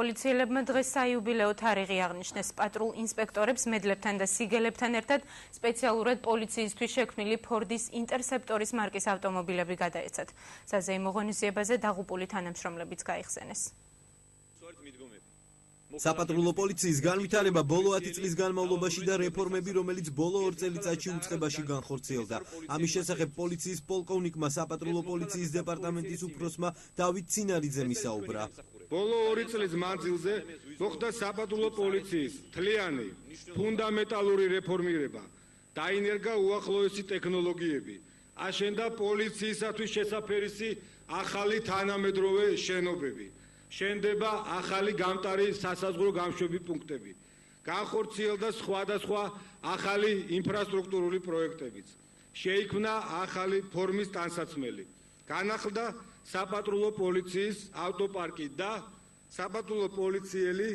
პოლიციელებმა დღეს საიუბილეო თარიღი აღნიშნეს. პატრულ ინსპექტორებს მედლებთან და სიგელებთან ერთად სპეციალურად პოლიციისთვის შექმნილი ფორდის ინტერსეპტორის მარკის ავტომობილები გადაეცათ. საზეიმო ღონისძიებაზე დაღუპული თანამშრომლებიც გაიხსენეს. საპატრულო პოლიციის განვითარება ბოლო 10 წლის განმავლობაში და რეფორმები, რომელიც ბოლო 2 წელიწადში უწყებაში განხორციელდა. ამის შესახებ პოლიციის პოლკოვნიკმა საპატრულო პოლიციის დეპარტამენტის უფროსმა დავით ცინარიძემ ისაუბრა. ბოლო 2 წლის მანძილზე მოხდა საპატრულო პოლიციის მთლიანი ფუნდამენტალური რეფორმირება. დაინერგა უახლოესი ტექნოლოგიები. აშენდა პოლიციისათვის შესაფერისი ახალი თანამედროვე შენობები. შენდება ახალი გამტარი სასაზღვრო გამშვები პუნქტები. განხორციელდა სხვადასხვა ახალი ინფრასტრუქტურული პროექტებიც. შეიქმნა ახალი ფორმის ტანსაცმელი. განახლდა საპატრულო პოლიციის ავტოპარკი და საპატრულო პოლიციელი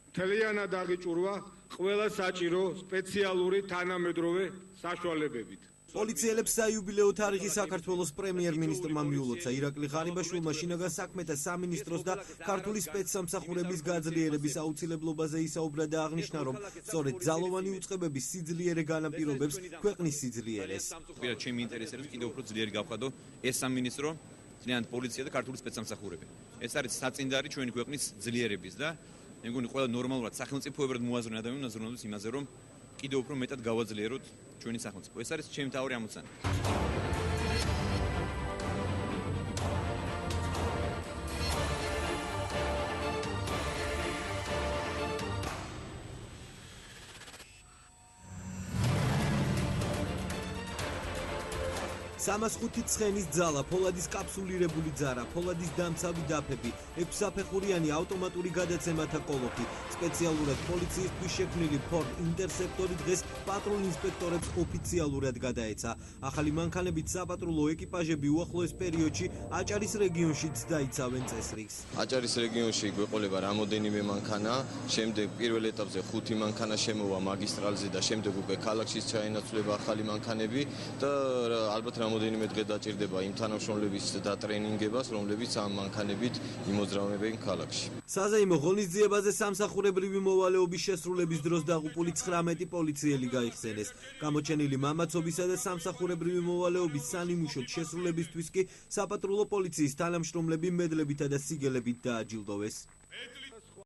მთლიანად აღიჭურვა ყველა საჭირო სპეციალური თანამედროვე საშუალებებით. პოლიციელებს საიუბილეო თარიღი საქართველოს პრემიერ-მინისტრმა მიულოცა. ირაკლი ღარიბაშვილმა შინაგან საქმეთა სამინისტროს და ქართული სპეცსამსახურების გაძლიერების აუცილებლობაზე ისაუბრა და აღნიშნა, რომ სწორედ ძალოვანი უწყებების სიძლიერე განაპირობებს ქვეყნის სიძლიერეს. პირად ჩემი ინტერესებით კიდევ უფრო ძლიერი გავხადო ეს სამინისტრო, ძალიანად პოლიცია და ქართული სპეცსამსახურები. ეს არის საწინდარი ჩვენი ქვეყნის ძლიერების და მე მგონი ყველა ნორმალურად სახელმწიფოებრივ მოაზროვნე ადამიანი უნდა ზრუნავდეს იმაზე, რომ კიდევ უფრო მეტად გავაძლიეროთ ჩვენი სახელმწიფო. ეს არის ჩემი მთავარი ამოცანა. სამას 5 ცხენის ძალა, ფოლადის კაფსულირებული ძარა, ფოლადის დამცავი დაფები, 6 საფეხურიანი ავტომატური გადაცემათა კოლოფი, სპეციალურად პოლიციისთვის შექმნილი ფორდ ინტერსეპტორი დღეს პატრულ ინსპექტორებს ოფიციალურად გადაეცა. ახალი მანქანებით საპატრულო ეკიპაჟები უახლოეს პერიოდში აჭარის რეგიონშიც დაიცავენ წესრიგს. აჭარის რეგიონში გვეყოლება რამოდენიმე მანქანა, შემდეგ პირველ ეტაპზე 5 მანქანა შემოვა მაგისტრალზე და შემდეგ უკვე ქალაქშიც ჩაენაცვლება ახალი მანქანები და ალბათ რამოდენიმე დღე დაჭირდება იმ თანამშრომლების დატრენინგებას, რომლებიც ამ მანქანებით იმოძრავებენ ქალაქში. საზეიმო ღონისძიებაზე სამსახურებრივი მოვალეობის შესრულების დროს დაღუპული 19 პოლიციელი გაიხსენეს. გამოჩენილი მამაცობისა და სამსახურებრივი მოვალეობის სანიმუშოდ შესრულებისთვის კი საპატრულო პოლიციის თანამშრომლები მედლებითა და სიგელებით დააჯილდოვეს.